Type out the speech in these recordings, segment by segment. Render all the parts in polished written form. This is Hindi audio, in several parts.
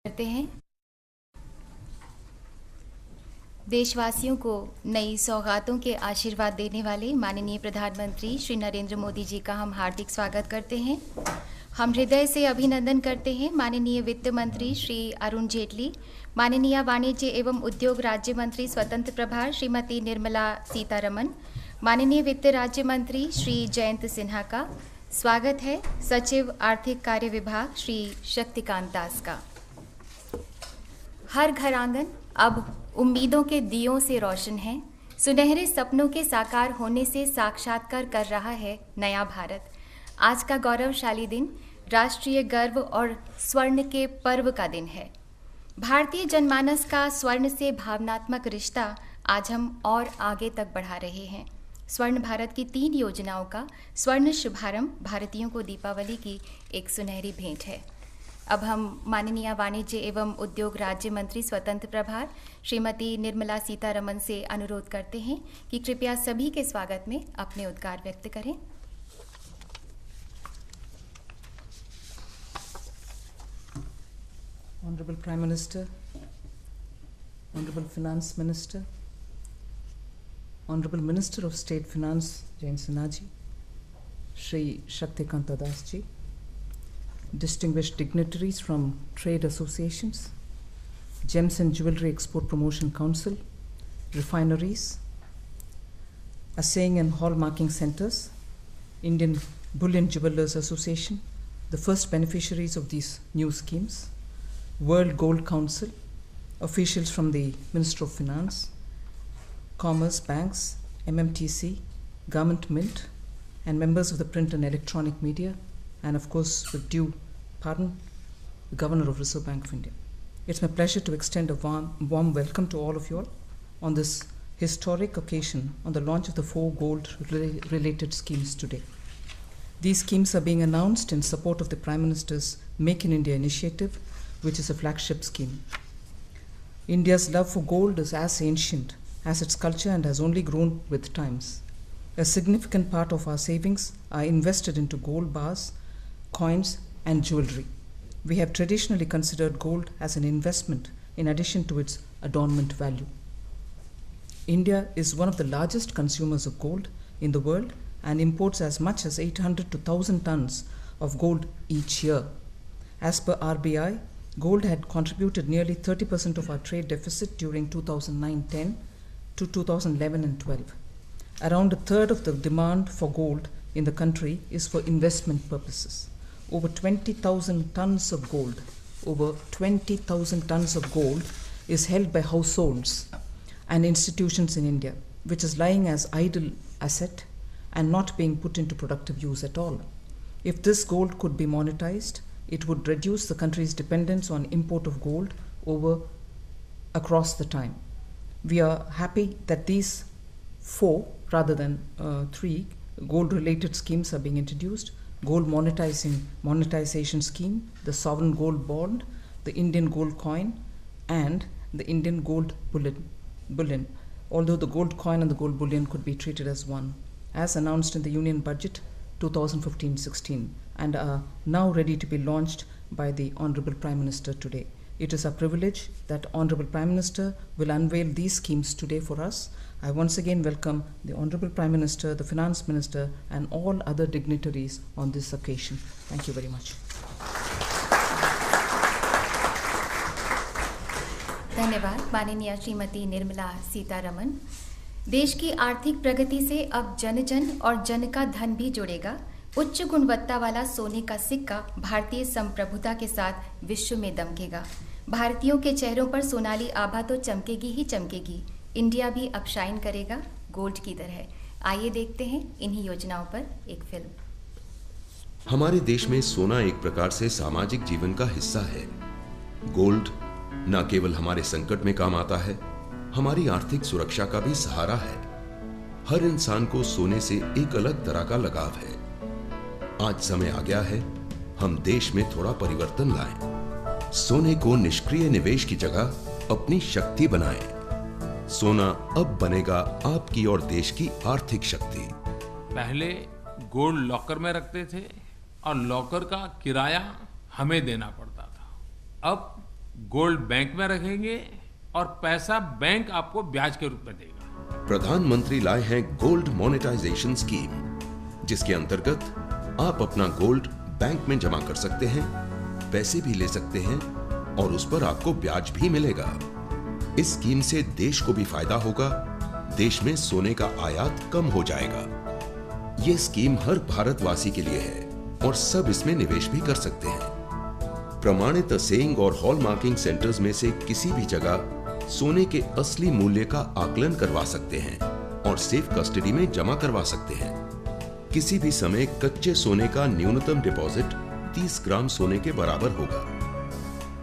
करते हैं। देशवासियों को नई सौगातों के आशीर्वाद देने वाले माननीय प्रधानमंत्री श्री नरेंद्र मोदी जी का हम हार्दिक स्वागत करते हैं। हम हृदय से अभिनंदन करते हैं माननीय वित्त मंत्री श्री अरुण जेटली, माननीय वाणिज्य एवं उद्योग राज्य मंत्री स्वतंत्र प्रभार श्रीमती निर्मला सीतारमण, माननीय वित्त राज्य मंत्री श्री जयंत सिन्हा का। स्वागत है सचिव आर्थिक कार्य विभाग श्री शक्तिकांत दास का। हर घर आंगन अब उम्मीदों के दियों से रोशन है। सुनहरे सपनों के साकार होने से साक्षात्कार कर रहा है नया भारत। आज का गौरवशाली दिन राष्ट्रीय गर्व और स्वर्ण के पर्व का दिन है। भारतीय जनमानस का स्वर्ण से भावनात्मक रिश्ता आज हम और आगे तक बढ़ा रहे हैं। स्वर्ण भारत की 3 योजनाओं का स्वर्ण शुभारंभ भारतीयों को दीपावली की एक सुनहरी भेंट है। अब हम माननीय वाणिज्य एवं उद्योग राज्य मंत्री स्वतंत्र प्रभार श्रीमती निर्मला सीतारमण से अनुरोध करते हैं कि कृपया सभी के स्वागत में अपने उद्गार व्यक्त करें। Honorable Prime Minister, Honorable Finance Minister, Honorable Minister of State Finance Jayant Sinha ji, Shri Shaktikant Das ji, distinguished dignitaries from trade associations, Gems and Jewelry Export Promotion Council, refineries, assaying and hallmarking centers, Indian Bullion Jewelers Association, the first beneficiaries of these new schemes, World Gold Council, officials from the Ministry of Finance, Commerce, banks, MMTC, Government Mint, and members of the print and electronic media, and of course, with due pardon, the Governor of Reserve Bank of India. It's my pleasure to extend a warm welcome to all of you all on this historic occasion on the launch of the 4 gold-related schemes today. These schemes are being announced in support of the Prime Minister's Make in India initiative, which is a flagship scheme. India's love for gold is as ancient as its culture and has only grown with times. A significant part of our savings are invested into gold bars, coins, and jewelry. We have traditionally considered gold as an investment in addition to its adornment value. India is one of the largest consumers of gold in the world and imports as much as 800 to 1,000 tons of gold each year. As per RBI, gold had contributed nearly 30% of our trade deficit during 2009-10 to 2011 and 12. Around a third of the demand for gold in the country is for investment purposes. Over 20,000 tons of gold is held by households and institutions in India, which is lying as idle asset and not being put into productive use at all. If this gold could be monetized, it would reduce the country's dependence on import of gold across the time. We are happy that these 4 rather than 3 gold-related schemes are being introduced: gold monetization scheme, the sovereign gold bond, the Indian gold coin, and the Indian gold bullion. Although the gold coin and the gold bullion could be treated as one, as announced in the Union Budget 2015-16, and are now ready to be launched by the Honorable Prime Minister today. It is a privilege that Honorable Prime Minister will unveil these schemes today for us. I once again welcome the Honorable Prime Minister, the Finance Minister, and all other dignitaries on this occasion. Thank you very much. धन्यवाद माननीय श्रीमती निर्मला सीतारमण। देश की आर्थिक प्रगति से अब जन और जन का धन भी जुड़ेगा। उच्च गुणवत्ता वाला सोने का सिक्का भारतीय संप्रभुता के साथ विश्व में दमकेगा। भारतीयों के चेहरों पर सोनाली आभा तो चमकेगी ही चमकेगी। इंडिया भी अब शाइन करेगा गोल्ड की तरह। आइए देखते हैं इन्हीं योजनाओं पर एक फिल्म। हमारे देश में सोना एक प्रकार से सामाजिक जीवन का हिस्सा है। गोल्ड न केवल हमारे संकट में काम आता है, हमारी आर्थिक सुरक्षा का भी सहारा है। हर इंसान को सोने से एक अलग तरह का लगाव है। आज समय आ गया है हम देश में थोड़ा परिवर्तन लाएं। सोने को निष्क्रिय निवेश की जगह अपनी शक्ति बनाएं। सोना अब बनेगा आपकी और देश की आर्थिक शक्ति। पहले गोल्ड लॉकर में रखते थे और लॉकर का किराया हमें देना पड़ता था। अब गोल्ड बैंक में रखेंगे और पैसा बैंक आपको ब्याज के रूप में देगा। प्रधानमंत्री लाए हैं गोल्ड मोनेटाइजेशन स्कीम, जिसके अंतर्गत आप अपना गोल्ड बैंक में जमा कर सकते हैं, पैसे भी ले सकते हैं और उस पर आपको ब्याज भी मिलेगा। इस स्कीम से देश को भी फायदा होगा, देश में सोने का आयात कम हो जाएगा। ये स्कीम हर भारतवासी के लिए है और सब इसमें निवेश भी कर सकते हैं। प्रमाणित असेइंग और हॉलमार्किंग सेंटर्स में से किसी भी जगह सोने के असली मूल्य का आकलन करवा सकते हैं और सेफ कस्टडी में जमा करवा सकते हैं। किसी भी समय कच्चे सोने का न्यूनतम डिपॉजिट 30 ग्राम सोने के बराबर होगा।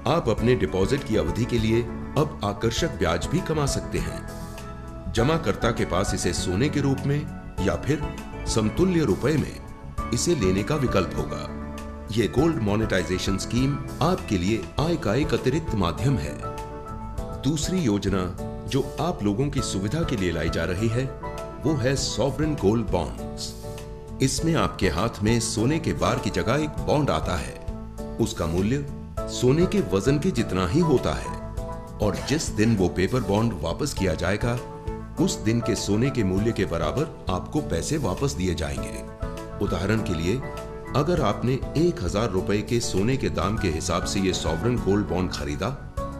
आप अपने डिपॉजिट की अवधि के लिए अब आकर्षक ब्याज भी कमा सकते हैं। जमाकर्ता के पास इसे सोने के रूप में या फिर समतुल्य रुपए में इसे लेने का विकल्प होगा। यह गोल्ड मोनेटाइजेशन स्कीम आपके लिए आय का एक अतिरिक्त माध्यम है। दूसरी योजना जो आप लोगों की सुविधा के लिए लाई जा रही है वो है सॉवरेन गोल्ड बॉन्ड्स। इसमें आपके हाथ में सोने के बार की जगह एक बॉन्ड आता है। उसका मूल्य सोने के वजन के जितना ही होता है और जिस दिन वो पेपर बॉन्ड वापस किया जाएगा उस दिन के सोने के मूल्य के बराबर आपको पैसे वापस दिए जाएंगे। उदाहरण के लिए, अगर आपने 1000 रुपए के सोने के दाम के हिसाब से ये सॉवरेन गोल्ड बॉन्ड खरीदा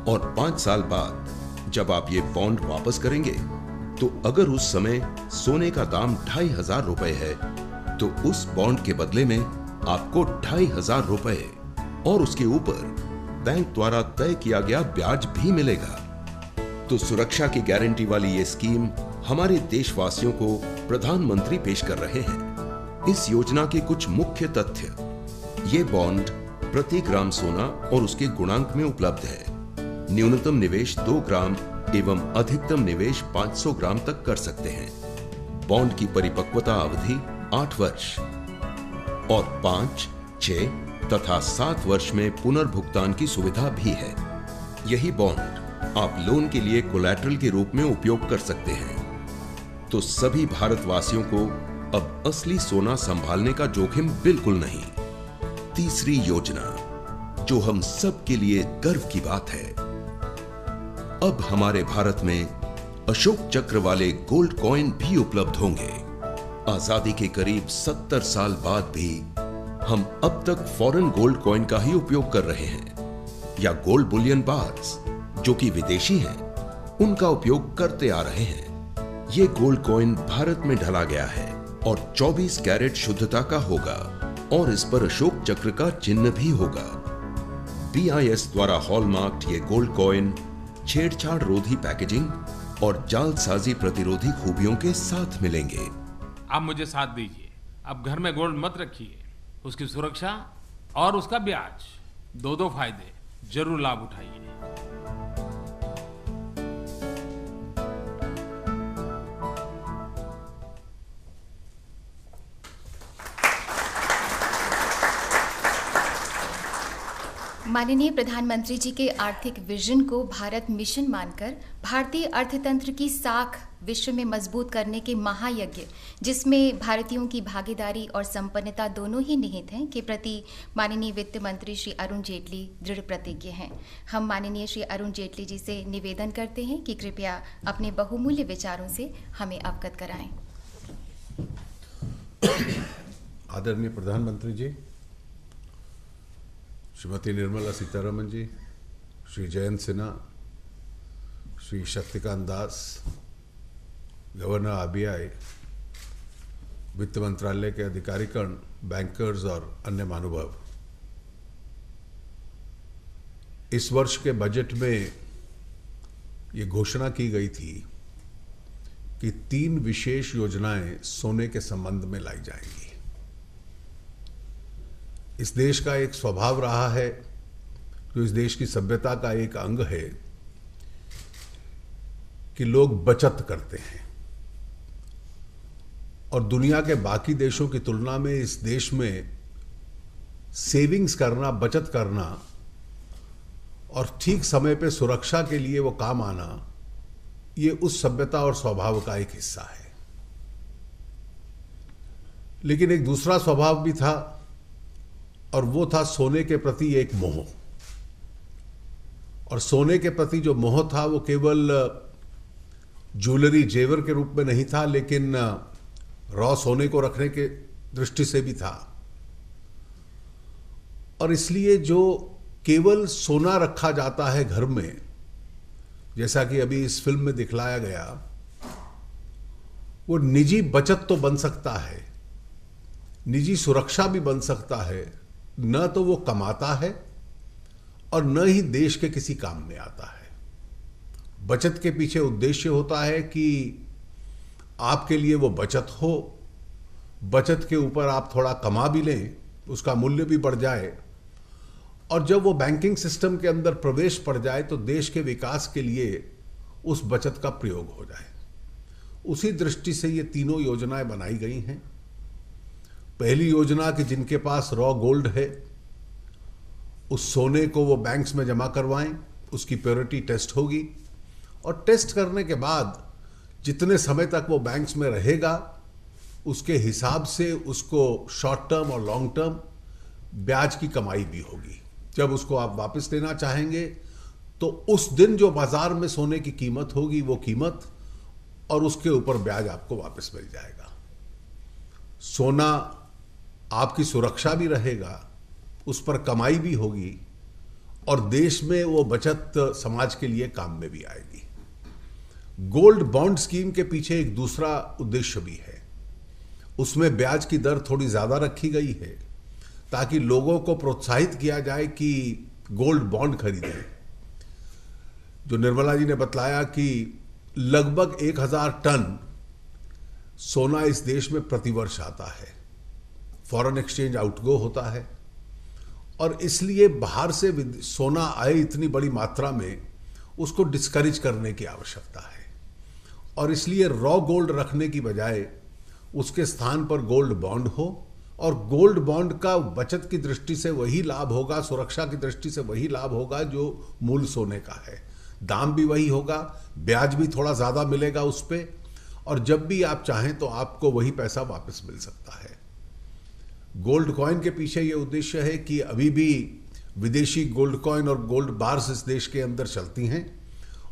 और 5 साल बाद जब आप ये बॉन्ड वापस करेंगे तो अगर उस समय सोने का दाम 2500 रुपए है तो उस बॉन्ड के बदले में आपको 2500 रुपए और उसके ऊपर बैंक द्वारा तय किया गया ब्याज भी मिलेगा। तो सुरक्षा की गारंटी वाली ये स्कीम हमारे देशवासियों को प्रधानमंत्री पेश कर रहे हैं। इस योजना के कुछ मुख्य तथ्य: ये बॉन्ड प्रति ग्राम सोना और उसके गुणांक में उपलब्ध है। न्यूनतम निवेश 2 ग्राम एवं अधिकतम निवेश 500 ग्राम तक कर सकते हैं। बॉन्ड की परिपक्वता अवधि 8 वर्ष और 5, 6 तथा 7 वर्ष में पुनर्भुगतान की सुविधा भी है। यही बॉन्ड आप लोन के लिए कोलैटरल के रूप में उपयोग कर सकते हैं। तो सभी भारतवासियों को अब असली सोना संभालने का जोखिम बिल्कुल नहीं। तीसरी योजना जो हम सब के लिए गर्व की बात है, अब हमारे भारत में अशोक चक्र वाले गोल्ड कॉइन भी उपलब्ध होंगे। आजादी के करीब 70 साल बाद भी हम अब तक फॉरेन गोल्ड कॉइन का ही उपयोग कर रहे हैं या गोल्ड बुलियन बार्स जो कि विदेशी हैं, उनका उपयोग करते आ रहे हैं। ये गोल्ड कॉइन भारत में ढला गया है और 24 कैरेट शुद्धता का होगा और इस पर अशोक चक्र का चिन्ह भी होगा। BIS द्वारा हॉलमार्क्ड ये गोल्ड कॉइन छेड़छाड़ रोधी पैकेजिंग और जालसाजी प्रतिरोधी खूबियों के साथ मिलेंगे। आप मुझे साथ दीजिए। अब घर में गोल्ड मत रखिए, उसकी सुरक्षा और उसका ब्याज, दो फायदे जरूर लाभ उठाइए। माननीय प्रधानमंत्री जी के आर्थिक विजन को भारत मिशन मानकर भारतीय अर्थतंत्र की साख विश्व में मजबूत करने के महायज्ञ, जिसमें भारतीयों की भागीदारी और संपन्नता दोनों ही निहित हैं, के प्रति माननीय वित्त मंत्री श्री अरुण जेटली दृढ़ प्रतिज्ञ हैं। हम माननीय श्री अरुण जेटली जी से निवेदन करते हैं कि कृपया अपने बहुमूल्य विचारों से हमें अवगत कराएं। आदरणीय प्रधानमंत्री जी, श्रीमती निर्मला सीतारमन जी, श्री जयंत सिन्हा, श्री शक्तिकांत दास, गवर्नर RBI, वित्त मंत्रालय के अधिकारीगण, बैंकर्स और अन्य महानुभाव, इस वर्ष के बजट में ये घोषणा की गई थी कि 3 विशेष योजनाएं सोने के संबंध में लाई जाएंगी। इस देश का एक स्वभाव रहा है, जो इस देश की सभ्यता का एक अंग है, कि लोग बचत करते हैं और दुनिया के बाकी देशों की तुलना में इस देश में सेविंग्स करना, बचत करना और ठीक समय पे सुरक्षा के लिए वो काम आना, ये उस सभ्यता और स्वभाव का एक हिस्सा है। लेकिन एक दूसरा स्वभाव भी था और वो था सोने के प्रति एक मोह। और सोने के प्रति जो मोह था वो केवल ज्वेलरी जेवर के रूप में नहीं था, लेकिन रॉ सोने को रखने के दृष्टि से भी था। और इसलिए जो केवल सोना रखा जाता है घर में, जैसा कि अभी इस फिल्म में दिखलाया गया, वो निजी बचत तो बन सकता है, निजी सुरक्षा भी बन सकता है, न तो वो कमाता है और न ही देश के किसी काम में आता है। बचत के पीछे उद्देश्य होता है कि आपके लिए वो बचत हो, बचत के ऊपर आप थोड़ा कमा भी लें, उसका मूल्य भी बढ़ जाए, और जब वो बैंकिंग सिस्टम के अंदर प्रवेश पड़ जाए तो देश के विकास के लिए उस बचत का प्रयोग हो जाए। उसी दृष्टि से ये तीनों योजनाएं बनाई गई हैं। पहली योजना कि जिनके पास रॉ गोल्ड है उस सोने को वो बैंक्स में जमा करवाएं, उसकी प्योरिटी टेस्ट होगी, और टेस्ट करने के बाद जितने समय तक वो बैंक्स में रहेगा उसके हिसाब से उसको शॉर्ट टर्म और लॉन्ग टर्म ब्याज की कमाई भी होगी। जब उसको आप वापस लेना चाहेंगे तो उस दिन जो बाजार में सोने की कीमत होगी वो कीमत और उसके ऊपर ब्याज आपको वापस मिल जाएगा। सोना आपकी सुरक्षा भी रहेगा, उस पर कमाई भी होगी, और देश में वो बचत समाज के लिए काम में भी आएगी। गोल्ड बॉन्ड स्कीम के पीछे एक दूसरा उद्देश्य भी है। उसमें ब्याज की दर थोड़ी ज्यादा रखी गई है ताकि लोगों को प्रोत्साहित किया जाए कि गोल्ड बॉन्ड खरीदें। जो निर्मला जी ने बतलाया कि लगभग 1000 टन सोना इस देश में प्रतिवर्ष आता है, फॉरेन एक्सचेंज आउटगो होता है, और इसलिए बाहर से सोना आए इतनी बड़ी मात्रा में उसको डिस्करेज करने की आवश्यकता है। और इसलिए रॉ गोल्ड रखने की बजाय उसके स्थान पर गोल्ड बॉन्ड हो, और गोल्ड बॉन्ड का बचत की दृष्टि से वही लाभ होगा, सुरक्षा की दृष्टि से वही लाभ होगा जो मूल सोने का है। दाम भी वही होगा, ब्याज भी थोड़ा ज़्यादा मिलेगा उस पर, और जब भी आप चाहें तो आपको वही पैसा वापस मिल सकता है। गोल्ड कॉइन के पीछे ये उद्देश्य है कि अभी भी विदेशी गोल्ड कॉइन और गोल्ड बार्स इस देश के अंदर चलती हैं,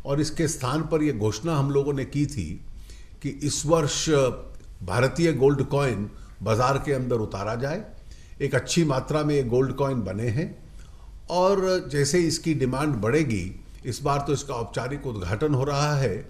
और इसके स्थान पर यह घोषणा हम लोगों ने की थी कि इस वर्ष भारतीय गोल्ड कॉइन बाजार के अंदर उतारा जाए। एक अच्छी मात्रा में ये गोल्ड कॉइन बने हैं, और जैसे इसकी डिमांड बढ़ेगी, इस बार तो इसका औपचारिक उद्घाटन हो रहा है,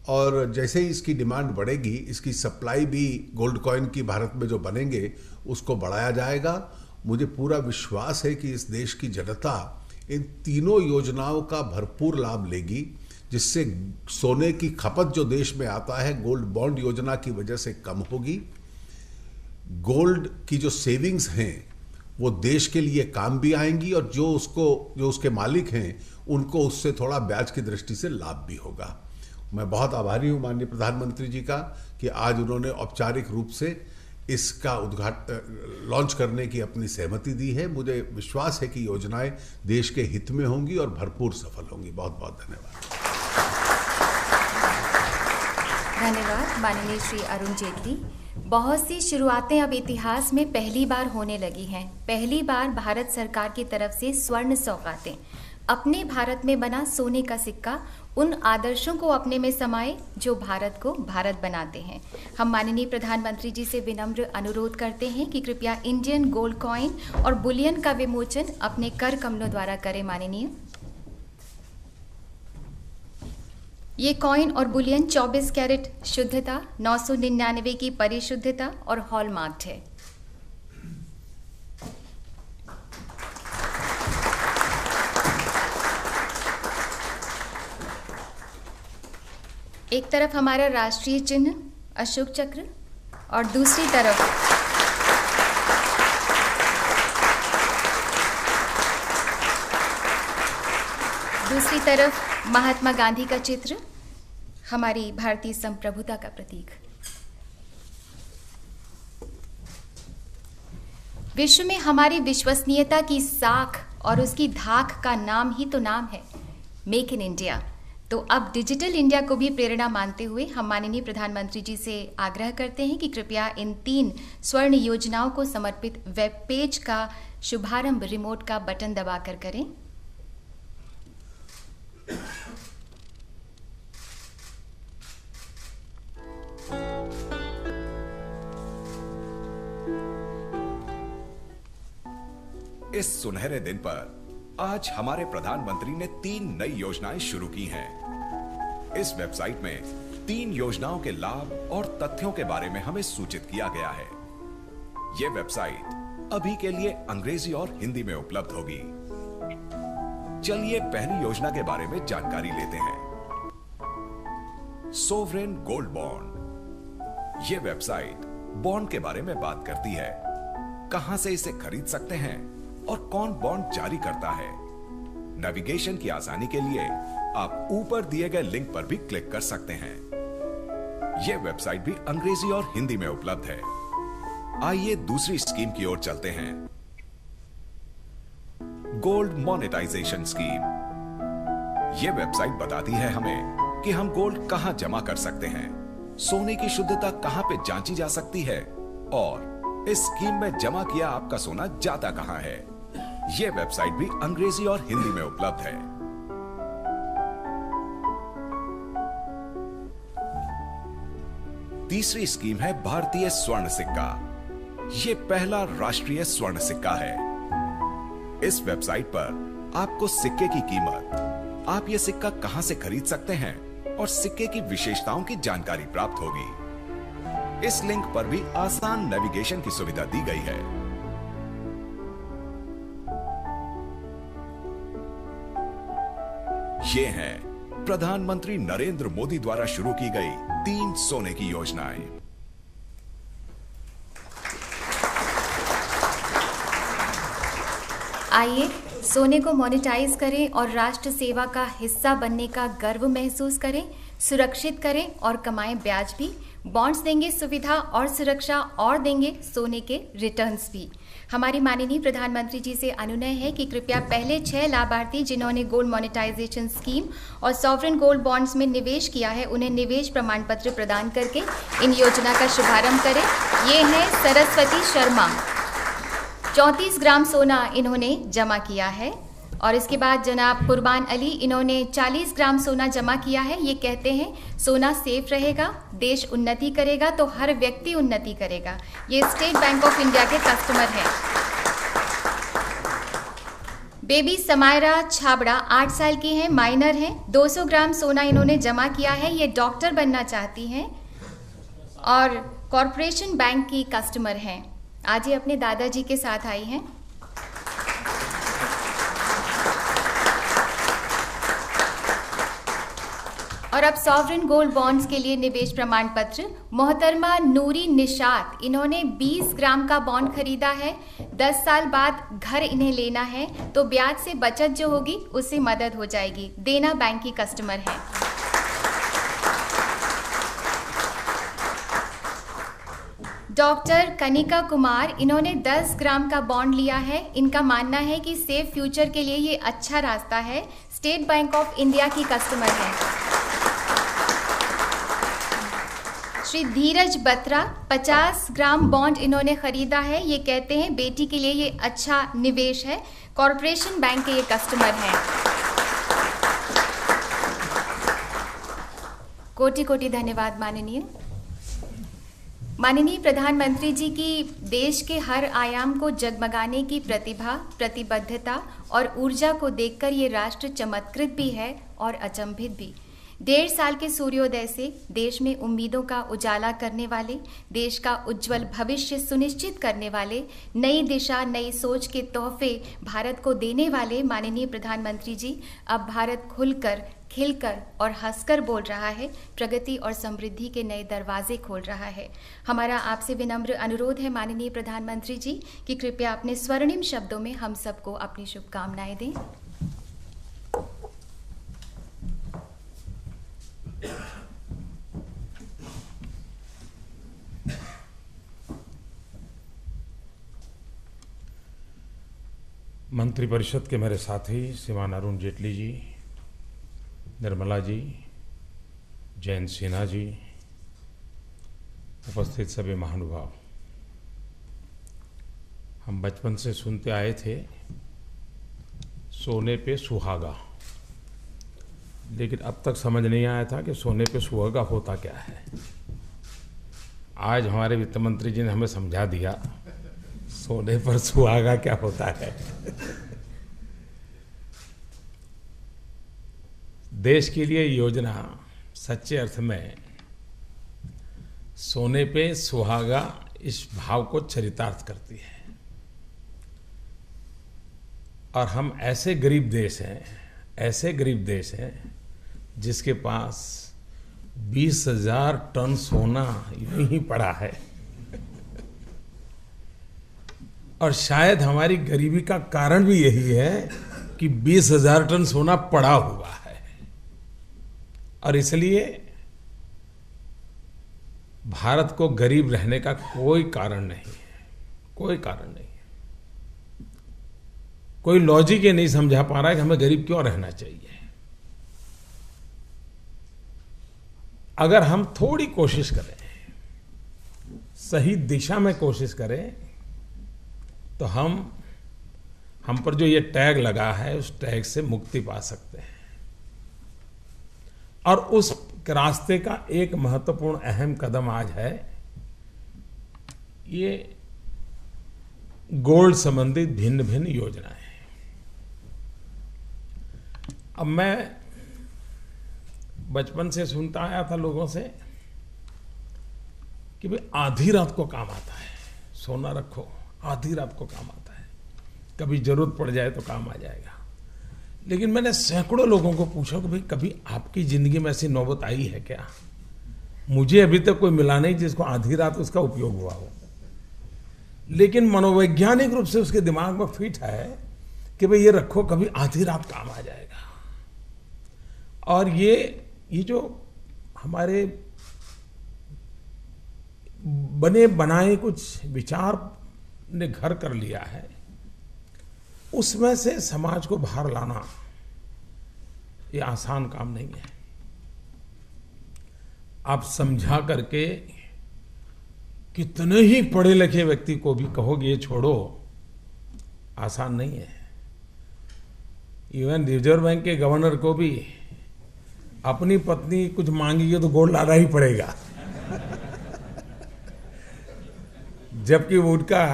और जैसे ही इसकी डिमांड बढ़ेगी इसकी सप्लाई भी गोल्ड कॉइन की भारत में जो बनेंगे उसको बढ़ाया जाएगा। मुझे पूरा विश्वास है कि इस देश की जनता इन तीनों योजनाओं का भरपूर लाभ लेगी, जिससे सोने की खपत जो देश में आता है गोल्ड बॉन्ड योजना की वजह से कम होगी। गोल्ड की जो सेविंग्स हैं वो देश के लिए काम भी आएंगी, और जो उसके मालिक हैं उनको उससे थोड़ा ब्याज की दृष्टि से लाभ भी होगा। मैं बहुत आभारी हूँ माननीय प्रधानमंत्री जी का कि आज उन्होंने औपचारिक रूप से इसका उद्घाटन लॉन्च करने की अपनी सहमति दी है। मुझे विश्वास है कि योजनाएं देश के हित में होंगी और भरपूर सफल होंगी। बहुत बहुत धन्यवाद। धन्यवाद माननीय श्री अरुण जेटली। बहुत सी शुरुआतें अब इतिहास में पहली बार होने लगी हैं। पहली बार भारत सरकार की तरफ से स्वर्ण सौगातें, अपने भारत में बना सोने का सिक्का, उन आदर्शों को अपने में समाए जो भारत को भारत बनाते हैं। हम माननीय प्रधानमंत्री जी से विनम्र अनुरोध करते हैं कि कृपया इंडियन गोल्ड कॉइन और बुलियन का विमोचन अपने कर कमलों द्वारा करें। माननीय, ये कॉइन और बुलियन 24 कैरेट शुद्धता, 999 की परिशुद्धता और हॉलमार्क्ड है। एक तरफ हमारा राष्ट्रीय चिन्ह अशोक चक्र और दूसरी तरफ महात्मा गांधी का चित्र, हमारी भारतीय संप्रभुता का प्रतीक। विश्व में हमारी विश्वसनीयता की साख और उसकी धाक का नाम ही तो नाम है, मेक इन इंडिया। तो अब डिजिटल इंडिया को भी प्रेरणा मानते हुए हम माननीय प्रधानमंत्री जी से आग्रह करते हैं कि कृपया इन 3 स्वर्ण योजनाओं को समर्पित वेब पेज का शुभारंभ रिमोट का बटन दबाकर करें। इस सुनहरे दिन पर आज हमारे प्रधानमंत्री ने 3 नई योजनाएं शुरू की हैं। इस वेबसाइट में 3 योजनाओं के लाभ और तथ्यों के बारे में हमें सूचित किया गया है। ये वेबसाइट अभी के लिए अंग्रेजी और हिंदी में उपलब्ध होगी। चलिए पहली योजना के बारे में जानकारी लेते हैं। Sovereign gold bond. ये वेबसाइट बॉन्ड के बारे में बात करती है, कहां से इसे खरीद सकते हैं और कौन बॉन्ड जारी करता है। नेविगेशन की आसानी के लिए आप ऊपर दिए गए लिंक पर भी क्लिक कर सकते हैं। यह वेबसाइट भी अंग्रेजी और हिंदी में उपलब्ध है। आइए दूसरी स्कीम की ओर चलते हैं। Gold monetization scheme. यह वेबसाइट बताती है हमें कि हम गोल्ड कहां जमा कर सकते हैं, सोने की शुद्धता कहां पे जांची जा सकती है और इस स्कीम में जमा किया आपका सोना जाता कहां है। यह वेबसाइट भी अंग्रेजी और हिंदी में उपलब्ध है। तीसरी स्कीम है भारतीय स्वर्ण सिक्का। यह पहला राष्ट्रीय स्वर्ण सिक्का है। इस वेबसाइट पर आपको सिक्के की कीमत, आप यह सिक्का कहां से खरीद सकते हैं और सिक्के की विशेषताओं की जानकारी प्राप्त होगी। इस लिंक पर भी आसान नेविगेशन की सुविधा दी गई है। ये हैं प्रधानमंत्री नरेंद्र मोदी द्वारा शुरू की गई 3 सोने की योजनाएं। आइए सोने को मोनेटाइज करें और राष्ट्र सेवा का हिस्सा बनने का गर्व महसूस करें, सुरक्षित करें और कमाएं ब्याज भी। बॉन्ड्स देंगे सुविधा और सुरक्षा और देंगे सोने के रिटर्न्स भी। हमारी माननीय प्रधानमंत्री जी से अनुनय है कि कृपया पहले 6 लाभार्थी जिन्होंने गोल्ड मोनेटाइजेशन स्कीम और सॉवरेन गोल्ड बॉन्ड्स में निवेश किया है, उन्हें निवेश प्रमाण पत्र प्रदान करके इन योजना का शुभारंभ करें। ये है सरस्वती शर्मा, 34 ग्राम सोना इन्होंने जमा किया है। और इसके बाद जनाब कुर्बान अली, इन्होंने 40 ग्राम सोना जमा किया है। ये कहते हैं सोना सेफ रहेगा, देश उन्नति करेगा तो हर व्यक्ति उन्नति करेगा। ये स्टेट बैंक ऑफ इंडिया के कस्टमर हैं। बेबी समायरा छाबड़ा 8 साल की हैं, माइनर हैं। 200 ग्राम सोना इन्होंने जमा किया है। ये डॉक्टर बनना चाहती हैं और कॉरपोरेशन बैंक की कस्टमर हैं। आज ये अपने दादाजी के साथ आई हैं। और अब सॉवरेन गोल्ड बॉन्ड्स के लिए निवेश प्रमाण पत्र। मोहतरमा नूरी निशात, इन्होंने 20 ग्राम का बॉन्ड खरीदा है। 10 साल बाद घर इन्हें लेना है तो ब्याज से बचत जो होगी उससे मदद हो जाएगी। देना बैंक की कस्टमर है। डॉक्टर कनिका कुमार, इन्होंने 10 ग्राम का बॉन्ड लिया है। इनका मानना है कि सेफ फ्यूचर के लिए ये अच्छा रास्ता है। स्टेट बैंक ऑफ इंडिया की कस्टमर है। श्री धीरज बत्रा, 50 ग्राम बॉन्ड इन्होंने खरीदा है। ये कहते हैं बेटी के लिए ये अच्छा निवेश है। कॉरपोरेशन बैंक के ये कस्टमर हैं। कोटि कोटि धन्यवाद माननीय प्रधानमंत्री जी की देश के हर आयाम को जगमगाने की प्रतिभा, प्रतिबद्धता और ऊर्जा को देखकर ये राष्ट्र चमत्कृत भी है और अचंभित भी। 1.5 साल के सूर्योदय से देश में उम्मीदों का उजाला करने वाले, देश का उज्जवल भविष्य सुनिश्चित करने वाले, नई दिशा, नई सोच के तोहफे भारत को देने वाले माननीय प्रधानमंत्री जी, अब भारत खुलकर, खिलकर और हंसकर बोल रहा है, प्रगति और समृद्धि के नए दरवाजे खोल रहा है। हमारा आपसे विनम्र अनुरोध है माननीय प्रधानमंत्री जी कि कृपया अपने स्वर्णिम शब्दों में हम सबको अपनी शुभकामनाएं दें। मंत्रिपरिषद के मेरे साथी श्रीमान अरुण जेटली जी, निर्मला जी, जयंत सिन्हा जी, उपस्थित सभी महानुभाव, हम बचपन से सुनते आए थे सोने पे सुहागा, लेकिन अब तक समझ नहीं आया था कि सोने पे सुहागा होता क्या है। आज हमारे वित्त मंत्री जी ने हमें समझा दिया। सोने पर सुहागा क्या होता है। देश के लिए योजना सच्चे अर्थ में सोने पे सुहागा इस भाव को चरितार्थ करती है। और हम ऐसे गरीब देश हैं जिसके पास 20,000 टन सोना यूं ही पड़ा है। और शायद हमारी गरीबी का कारण भी यही है कि 20,000 टन सोना पड़ा हुआ है। और इसलिए भारत को गरीब रहने का कोई कारण नहीं है, कोई कारण नहीं है। कोई लॉजिक ये नहीं समझा पा रहा है कि हमें गरीब क्यों रहना चाहिए। अगर हम थोड़ी कोशिश करें, सही दिशा में कोशिश करें, तो हम पर जो ये टैग लगा है उस टैग से मुक्ति पा सकते हैं। और उस रास्ते का एक महत्वपूर्ण अहम कदम आज है ये गोल्ड संबंधित भिन्न भिन्न योजनाएं। अब मैं बचपन से सुनता आया था लोगों से कि भाई आधी रात को काम आता है, सोना रखो, आधी रात को काम आता है, कभी जरूरत पड़ जाए तो काम आ जाएगा। लेकिन मैंने सैकड़ों लोगों को पूछा कि भाई कभी आपकी जिंदगी में ऐसी नौबत आई है क्या? मुझे अभी तक कोई मिला नहीं जिसको आधी रात उसका उपयोग हुआ हो। लेकिन मनोवैज्ञानिक रूप से उसके दिमाग में फिट है कि भाई ये रखो, कभी आधी रात काम आ जाएगा। और ये जो हमारे बने बनाए कुछ विचार ने घर कर लिया है, उसमें से समाज को बाहर लाना ये आसान काम नहीं है। आप समझा करके कितने ही पढ़े लिखे व्यक्ति को भी कहोगे ये छोड़ो, आसान नहीं है। इवन रिजर्व बैंक के गवर्नर को भी अपनी पत्नी कुछ मांगेगी तो गोल्ड लाना ही पड़ेगा। जबकि उनका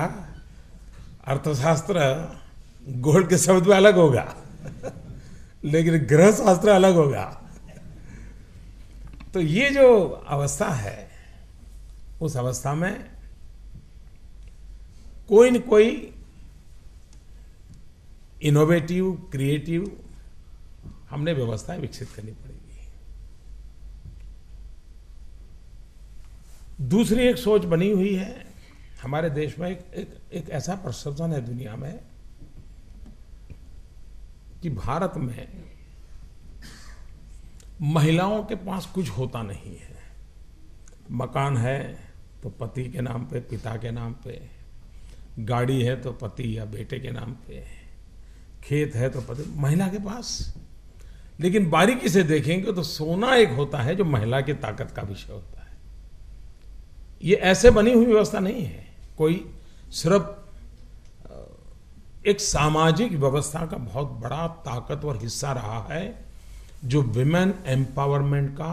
अर्थशास्त्र गोल्ड के शब्द में अलग होगा, लेकिन गृह शास्त्र अलग होगा। तो ये जो अवस्था है, उस अवस्था में कोई न कोई इनोवेटिव, क्रिएटिव हमने व्यवस्थाएं विकसित करनी पड़ेगी। दूसरी एक सोच बनी हुई है हमारे देश में, एक ऐसा परसेप्शन है दुनिया में कि भारत में महिलाओं के पास कुछ होता नहीं है। मकान है तो पति के नाम पे, पिता के नाम पे, गाड़ी है तो पति या बेटे के नाम पे, खेत है तो पति, महिला के पास। लेकिन बारीकी से देखेंगे तो सोना एक होता है जो महिला की ताकत का विषय होता है। ये ऐसे बनी हुई व्यवस्था नहीं है, कोई सिर्फ एक सामाजिक व्यवस्था का बहुत बड़ा ताकतवर हिस्सा रहा है जो विमेन एम्पावरमेंट का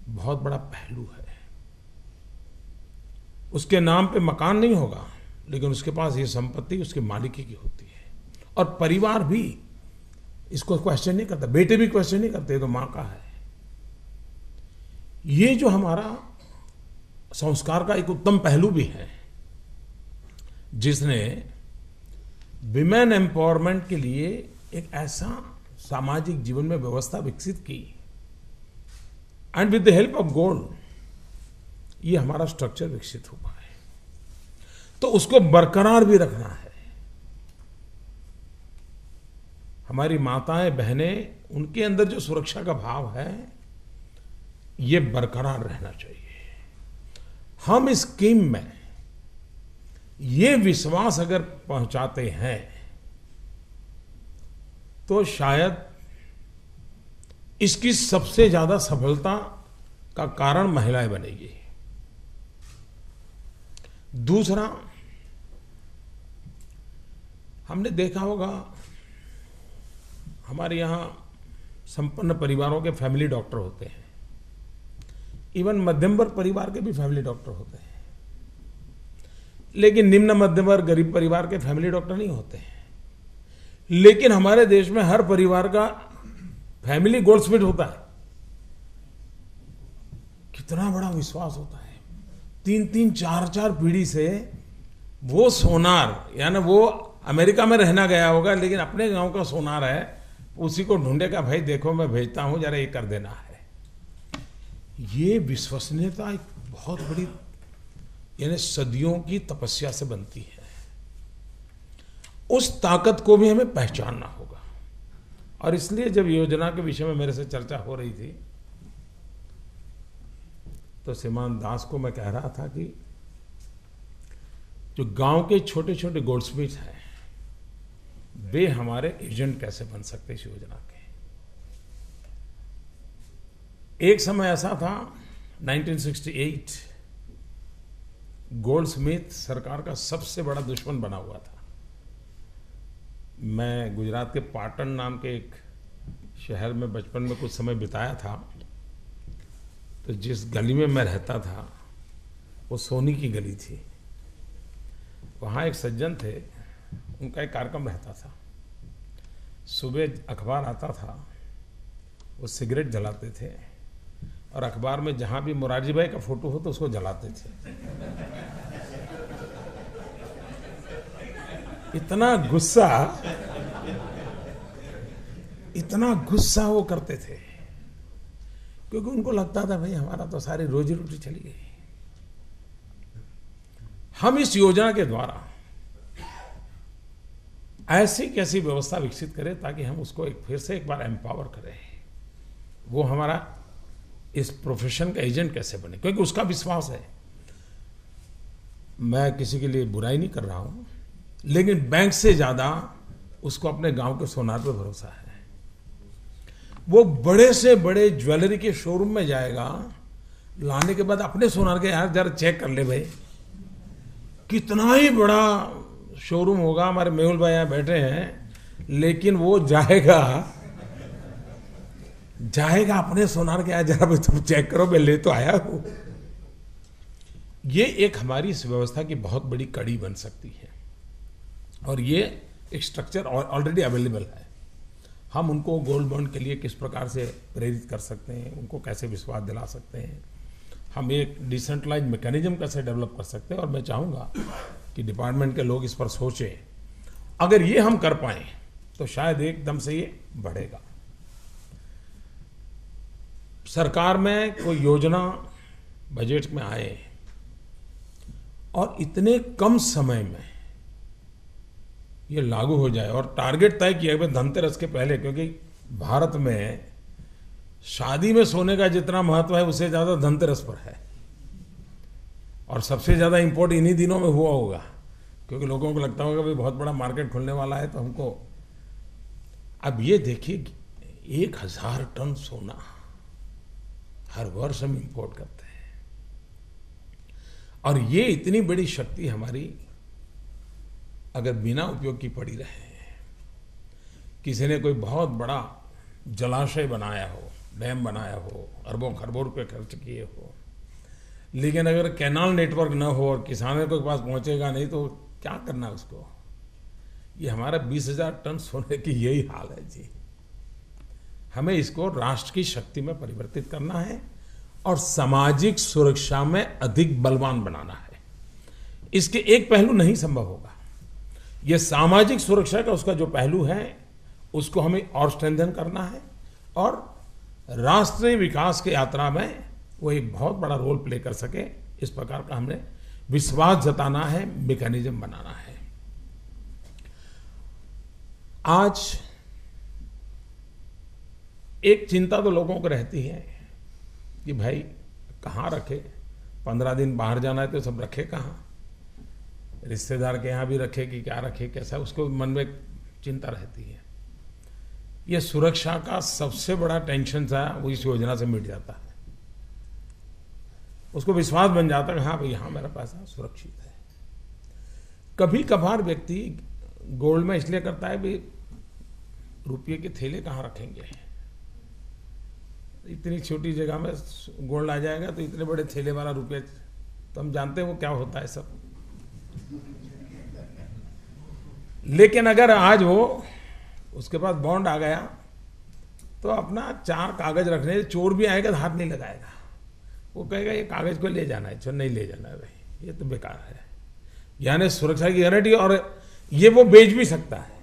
बहुत बड़ा पहलू है। उसके नाम पे मकान नहीं होगा, लेकिन उसके पास ये संपत्ति उसके मालिकी की होती है। और परिवार भी इसको क्वेश्चन नहीं करता, बेटे भी क्वेश्चन नहीं करते, तो मां का है। ये जो हमारा संस्कार का एक उत्तम पहलू भी है, जिसने विमेन एम्पावरमेंट के लिए एक ऐसा सामाजिक जीवन में व्यवस्था विकसित की, and with the help of gold ये हमारा स्ट्रक्चर विकसित हुआ है। तो उसको बरकरार भी रखना है। हमारी माताएं, बहनें, उनके अंदर जो सुरक्षा का भाव है ये बरकरार रहना चाहिए। हम इस स्कीम में ये विश्वास अगर पहुंचाते हैं तो शायद इसकी सबसे ज्यादा सफलता का कारण महिलाएं बनेगी। दूसरा, हमने देखा होगा हमारे यहां संपन्न परिवारों के फैमिली डॉक्टर होते हैं, इवन मध्यम वर्ग परिवार के भी फैमिली डॉक्टर होते हैं। लेकिन निम्न मध्यम वर्ग गरीब परिवार के फैमिली डॉक्टर नहीं होते हैं। लेकिन हमारे देश में हर परिवार का फैमिली गोल्डस्मिथ होता है। कितना बड़ा विश्वास होता है। 3-3, 4-4 पीढ़ी से वो सोनार, यानी वो अमेरिका में रहना गया होगा लेकिन अपने गांव का सोनार है, उसी को ढूंढेगा, भाई देखो मैं भेजता हूं, जरा ये कर देना है। ये विश्वसनीयता एक बहुत बड़ी, यानी सदियों की तपस्या से बनती है। उस ताकत को भी हमें पहचानना होगा। और इसलिए जब योजना के विषय में मेरे से चर्चा हो रही थी तो श्रीमान दास को मैं कह रहा था कि जो गांव के छोटे छोटे गोल्डस्मिथ हैं वे हमारे एजेंट कैसे बन सकते इस योजना के। एक समय ऐसा था 1968, गोल्डस्मिथ सरकार का सबसे बड़ा दुश्मन बना हुआ था। मैं गुजरात के पाटन नाम के एक शहर में बचपन में कुछ समय बिताया था। तो जिस गली में मैं रहता था वो सोनी की गली थी। वहाँ एक सज्जन थे, उनका एक कार्यक्रम रहता था। सुबह अखबार आता था, वो सिगरेट जलाते थे और अखबार में जहाँ भी मुरारजी भाई का फोटो हो तो उसको जलाते थे। इतना गुस्सा वो करते थे क्योंकि उनको लगता था भाई हमारा तो सारी रोजी रोटी चली गई। हम इस योजना के द्वारा ऐसी कैसी व्यवस्था विकसित करें ताकि हम उसको फिर से एक बार एम्पावर करें। वो हमारा इस प्रोफेशन का एजेंट कैसे बने, क्योंकि उसका विश्वास है। मैं किसी के लिए बुराई नहीं कर रहा हूं, लेकिन बैंक से ज्यादा उसको अपने गांव के सोनार पे भरोसा है। वो बड़े से बड़े ज्वेलरी के शोरूम में जाएगा, लाने के बाद अपने सोनार के, यार जरा चेक कर ले भाई, कितना ही बड़ा शोरूम होगा, हमारे मेहुल भाई यहाँ बैठे हैं, लेकिन वो जाएगा अपने सोनार के, जरा भाई तुम चेक करो, मैं ले तो आया हूं। ये एक हमारी इस व्यवस्था की बहुत बड़ी कड़ी बन सकती है और ये एक स्ट्रक्चर ऑलरेडी अवेलेबल है। हम उनको गोल्ड बॉन्ड के लिए किस प्रकार से प्रेरित कर सकते हैं, उनको कैसे विश्वास दिला सकते हैं, हम एक डिसेंट्रलाइज मैकेनिज्म कैसे डेवलप कर सकते हैं। और मैं चाहूँगा कि डिपार्टमेंट के लोग इस पर सोचें। अगर ये हम कर पाएं तो शायद एकदम से ये बढ़ेगा। सरकार में कोई योजना बजट में आए और इतने कम समय में ये लागू हो जाए और टारगेट तय किया गया धनतेरस के पहले, क्योंकि भारत में शादी में सोने का जितना महत्व है उससे ज्यादा धनतेरस पर है। और सबसे ज्यादा इंपोर्ट इन्हीं दिनों में हुआ होगा, क्योंकि लोगों को लगता होगा भाई बहुत बड़ा मार्केट खुलने वाला है तो हमको। अब ये देखिए 1000 टन सोना हर वर्ष हम इंपोर्ट करते हैं और ये इतनी बड़ी शक्ति हमारी अगर बिना उपयोग की पड़ी रहे, किसी ने कोई बहुत बड़ा जलाशय बनाया हो, डैम बनाया हो, अरबों खरबों रुपए खर्च किए हो, लेकिन अगर कैनाल नेटवर्क न हो और किसानों के पास पहुंचेगा नहीं तो क्या करना उसको। ये हमारा 20,000 टन सोने की यही हाल है जी। हमें इसको राष्ट्र की शक्ति में परिवर्तित करना है और सामाजिक सुरक्षा में अधिक बलवान बनाना है। इसके एक पहलू नहीं संभव होगा। यह सामाजिक सुरक्षा का उसका जो पहलू है उसको हमें और स्ट्रेंथन करना है और राष्ट्रीय विकास की यात्रा में वो एक बहुत बड़ा रोल प्ले कर सके, इस प्रकार का हमने विश्वास जताना है, मैकेनिज्म बनाना है। आज एक चिंता तो लोगों को रहती है कि भाई कहाँ रखे, 15 दिन बाहर जाना है तो सब रखे कहाँ, रिश्तेदार के यहाँ भी रखे कि क्या रखे, कैसा, उसको मन में चिंता रहती है। यह सुरक्षा का सबसे बड़ा टेंशन था वो इस योजना से मिट जाता है। उसको विश्वास बन जाता है कि हाँ भाई हाँ मेरा पैसा सुरक्षित है। कभी कभार व्यक्ति गोल्ड में इसलिए करता है भी रुपये के थैले कहाँ रखेंगे, इतनी छोटी जगह में गोल्ड आ जाएगा तो इतने बड़े थैले वाला रुपये, तो हम जानते हैं वो क्या होता है सब। लेकिन अगर आज वो उसके पास बॉन्ड आ गया तो अपना 4 कागज रखने, चोर भी आएगा तो हाथ नहीं लगाएगा, वो कहेगा ये कागज को ले जाना है, चलो नहीं ले जाना है भाई, ये तो बेकार है। यानी सुरक्षा की गारंटी, और ये वो बेच भी सकता है।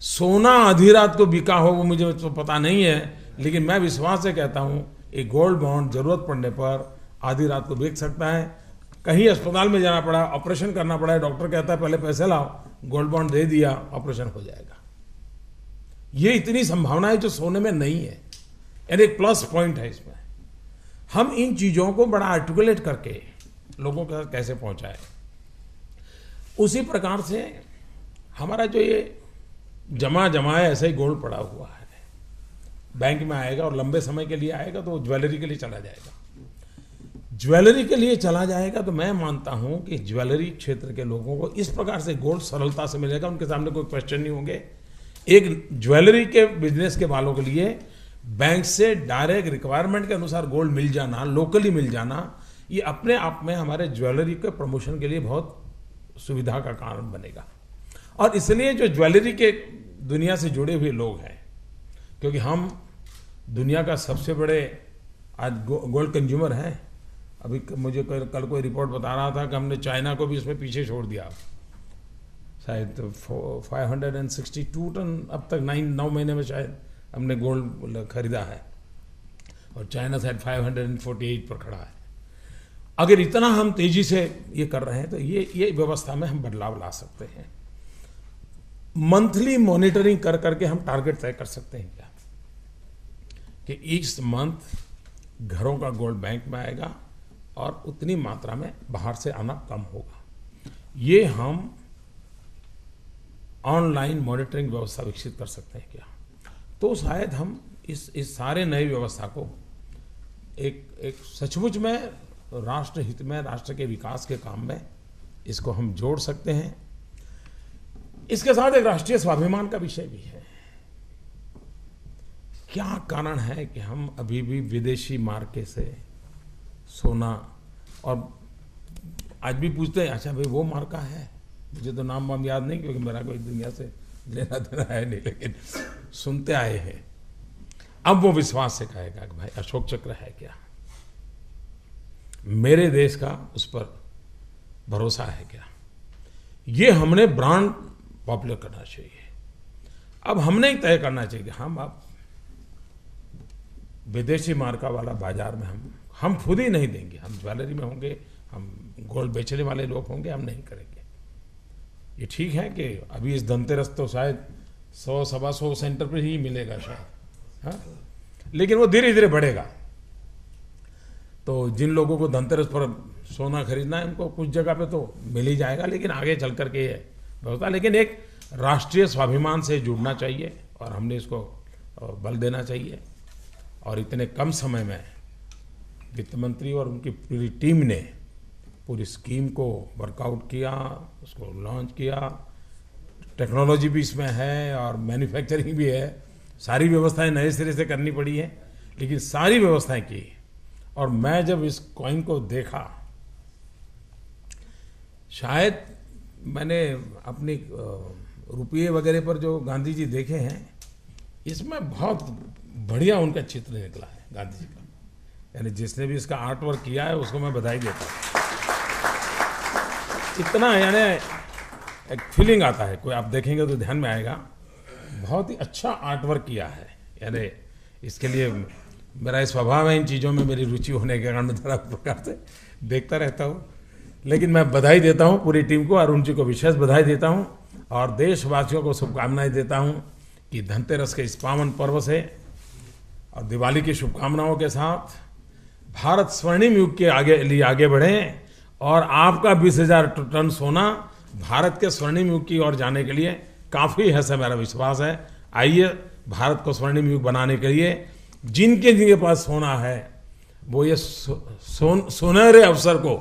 सोना आधी रात को बिका हो वो मुझे तो पता नहीं है, लेकिन मैं विश्वास से कहता हूं एक गोल्ड बॉन्ड जरूरत पड़ने पर आधी रात को बेच सकता है। कहीं अस्पताल में जाना पड़ा, ऑपरेशन करना पड़ा, डॉक्टर कहता है पहले पैसे लाओ, गोल्ड बॉन्ड दे दिया, ऑपरेशन हो जाएगा। ये इतनी संभावना है जो सोने में नहीं है, यानी एक प्लस पॉइंट है इसमें। हम इन चीजों को बड़ा आर्टिकुलेट करके लोगों के साथ कैसे पहुंचाए। उसी प्रकार से हमारा जो ये जमा है ऐसे ही गोल्ड पड़ा हुआ है, बैंक में आएगा और लंबे समय के लिए आएगा तो ज्वेलरी के लिए चला जाएगा। ज्वेलरी के लिए चला जाएगा तो मैं मानता हूं कि ज्वेलरी क्षेत्र के लोगों को इस प्रकार से गोल्ड सरलता से मिलेगा, उनके सामने कोई क्वेश्चन नहीं होंगे। एक ज्वेलरी के बिजनेस के वालों के लिए बैंक से डायरेक्ट रिक्वायरमेंट के अनुसार गोल्ड मिल जाना, लोकली मिल जाना, ये अपने आप में हमारे ज्वेलरी के प्रमोशन के लिए बहुत सुविधा का कारण बनेगा। और इसलिए जो ज्वेलरी के दुनिया से जुड़े हुए लोग हैं, क्योंकि हम दुनिया का सबसे बड़े आज गोल्ड कंज्यूमर हैं। अभी मुझे कल कोई रिपोर्ट बता रहा था कि हमने चाइना को भी इसमें पीछे छोड़ दिया, शायद 562 टन अब तक 9 महीने में शायद हमने गोल्ड खरीदा है, और चाइना शायद 548 पर खड़ा है। अगर इतना हम तेजी से ये कर रहे हैं तो ये व्यवस्था में हम बदलाव ला सकते हैं। मंथली मॉनिटरिंग कर करके हम टारगेट तय कर सकते हैं क्या कि इस मंथ घरों का गोल्ड बैंक में आएगा और उतनी मात्रा में बाहर से आना कम होगा। ये हम ऑनलाइन मॉनिटरिंग व्यवस्था विकसित कर सकते हैं क्या, तो शायद हम इस सारे नई व्यवस्था को एक सचमुच में राष्ट्र हित में, राष्ट्र के विकास के काम में इसको हम जोड़ सकते हैं। इसके साथ एक राष्ट्रीय स्वाभिमान का विषय भी है। क्या कारण है कि हम अभी भी विदेशी मार्के से सोना, और आज भी पूछते हैं अच्छा भाई वो मार्का है, मुझे तो नाम वाम याद नहीं क्योंकि मेरा कोई दुनिया से लेना देना है नहीं, लेकिन सुनते आए हैं। अब वो विश्वास से कहेगा कि भाई अशोक चक्र है क्या, मेरे देश का उस पर भरोसा है क्या। ये हमने ब्रांड पॉपुलर करना चाहिए। अब हमने ही तय करना चाहिए कि हम अब विदेशी मार्का वाला बाजार में हम खुद ही नहीं देंगे। हम ज्वेलरी में होंगे, हम गोल्ड बेचने वाले लोग होंगे, हम नहीं करेंगे। ये ठीक है कि अभी इस धनतेरस तो शायद 100-125 सेंटर पर ही मिलेगा शायद, हाँ, लेकिन वो धीरे धीरे बढ़ेगा। तो जिन लोगों को धनतेरस पर सोना खरीदना है उनको कुछ जगह पे तो मिल ही जाएगा, लेकिन आगे चल करके ये व्यवस्था, लेकिन एक राष्ट्रीय स्वाभिमान से जुड़ना चाहिए और हमने इसको बल देना चाहिए। और इतने कम समय में वित्त मंत्री और उनकी पूरी टीम ने पूरी स्कीम को वर्कआउट किया, उसको लॉन्च किया। टेक्नोलॉजी भी इसमें है और मैन्युफैक्चरिंग भी है, सारी व्यवस्थाएं नए सिरे से करनी पड़ी है, लेकिन सारी व्यवस्थाएं की। और मैं जब इस कॉइन को देखा, शायद मैंने अपनी रुपये वगैरह पर जो गांधी जी देखे हैं, इसमें बहुत बढ़िया उनका चित्र निकला है गांधी जी का। यानी जिसने भी इसका आर्ट वर्क किया है उसको मैं बधाई देता हूँ। इतना यानी एक फीलिंग आता है, कोई आप देखेंगे तो ध्यान में आएगा, बहुत ही अच्छा आर्ट वर्क किया है। यानी इसके लिए मेरा स्वभाव है इन चीज़ों में मेरी रुचि होने के कारण मैं तरह प्रकार से देखता रहता हूँ। लेकिन मैं बधाई देता हूँ पूरी टीम को और उनकी को विशेष बधाई देता हूँ और देशवासियों को शुभकामनाएं देता हूँ कि धनतेरस के इस पावन पर्व से और दिवाली की शुभकामनाओं के साथ भारत स्वर्णिम युग के लिए आगे बढ़े और आपका 20,000 टन सोना भारत के स्वर्णिम युग की ओर जाने के लिए काफ़ी है, से मेरा विश्वास है। आइए भारत को स्वर्णिम युग बनाने के लिए जिनके पास सोना है वो ये सुनहरे अवसर को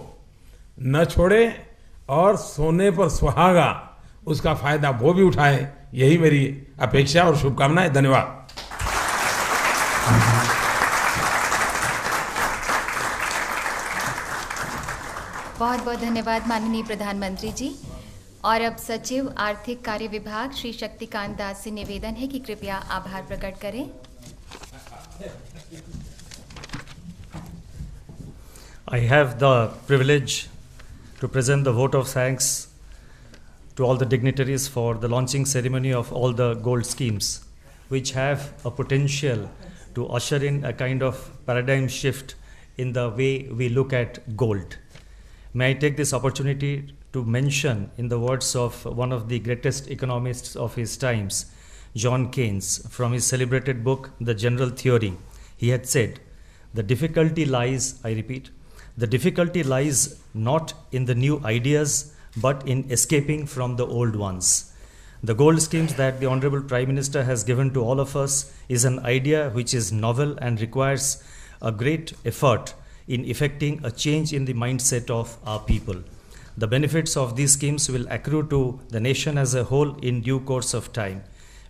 न छोड़े और सोने पर सुहागा उसका फायदा वो भी उठाए, यही मेरी अपेक्षा और शुभकामनाएं। धन्यवाद। बहुत बहुत धन्यवाद माननीय प्रधानमंत्री जी। और अब सचिव आर्थिक कार्य विभाग श्री शक्तिकांत दास से निवेदन है कि कृपया आभार प्रकट करें। I have the privilege to present the vote of thanks to all the dignitaries for the launching ceremony of all the gold schemes, which have a potential to usher in a kind of paradigm shift in the way we look at gold. May I take this opportunity to mention, in the words of one of the greatest economists of his times, John Keynes, from his celebrated book, The General Theory. He had said, "The difficulty lies," I repeat, "the difficulty lies not in the new ideas, but in escaping from the old ones." The gold schemes that the Honorable Prime Minister has given to all of us is an idea which is novel and requires a great effort in effecting a change in the mindset of our people. The benefits of these schemes will accrue to the nation as a whole in due course of time.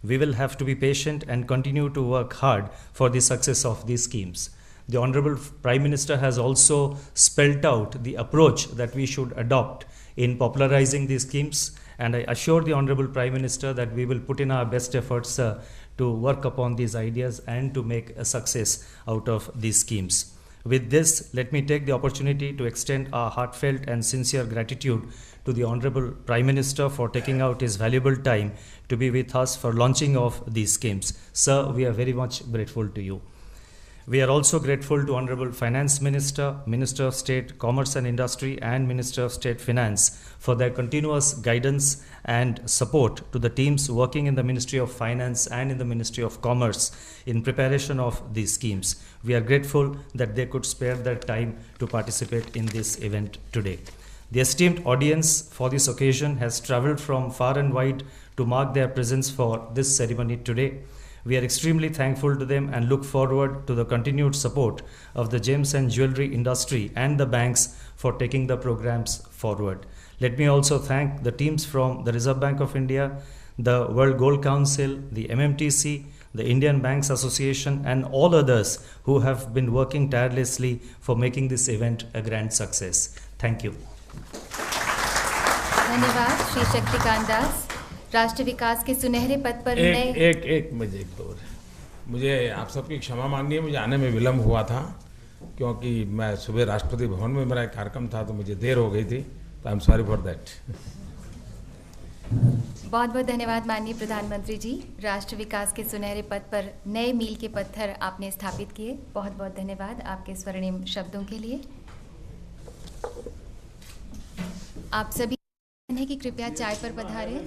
We will have to be patient and continue to work hard for the success of these schemes. The Honorable Prime Minister has also spelled out the approach that we should adopt in popularizing these schemes, and I assure the Honorable Prime Minister that we will put in our best efforts to work upon these ideas and to make a success out of these schemes. With this, let me take the opportunity to extend our heartfelt and sincere gratitude to the Honorable Prime Minister for taking out his valuable time to be with us for launching of these schemes. Sir, we are very much grateful to you. We are also grateful to Honorable Finance Minister, Minister of State Commerce and Industry, and Minister of State Finance for their continuous guidance and support to the teams working in the Ministry of Finance and in the Ministry of Commerce in preparation of these schemes. We are grateful that they could spare their time to participate in this event today. The esteemed audience for this occasion has travelled from far and wide to mark their presence for this ceremony today. We are extremely thankful to them and look forward to the continued support of the gems and jewelry industry and the banks for taking the programs forward. Let me also thank the teams from the Reserve Bank of India, the World Gold Council, the MMTC, the Indian Banks Association, and all others who have been working tirelessly for making this event a grand success. Thank you. धन्यवाद श्री शक्तिकांत दास। राष्ट्र विकास के सुनहरे पथ पर मुझे आप सबकी क्षमा मांगनी है, मुझे आने में विलम्ब हुआ था क्योंकि मैं सुबह राष्ट्रपति भवन में मेरा एक कार्यक्रम था, तो मुझे देर हो गई थी, तो I am sorry for that. बहुत बहुत धन्यवाद माननीय प्रधानमंत्री जी। राष्ट्र विकास के सुनहरे पथ पर नए मील के पत्थर आपने स्थापित किए। बहुत बहुत धन्यवाद आपके स्वर्णिम शब्दों के लिए। आप सभी है कि कृपया चाय पर पधारें।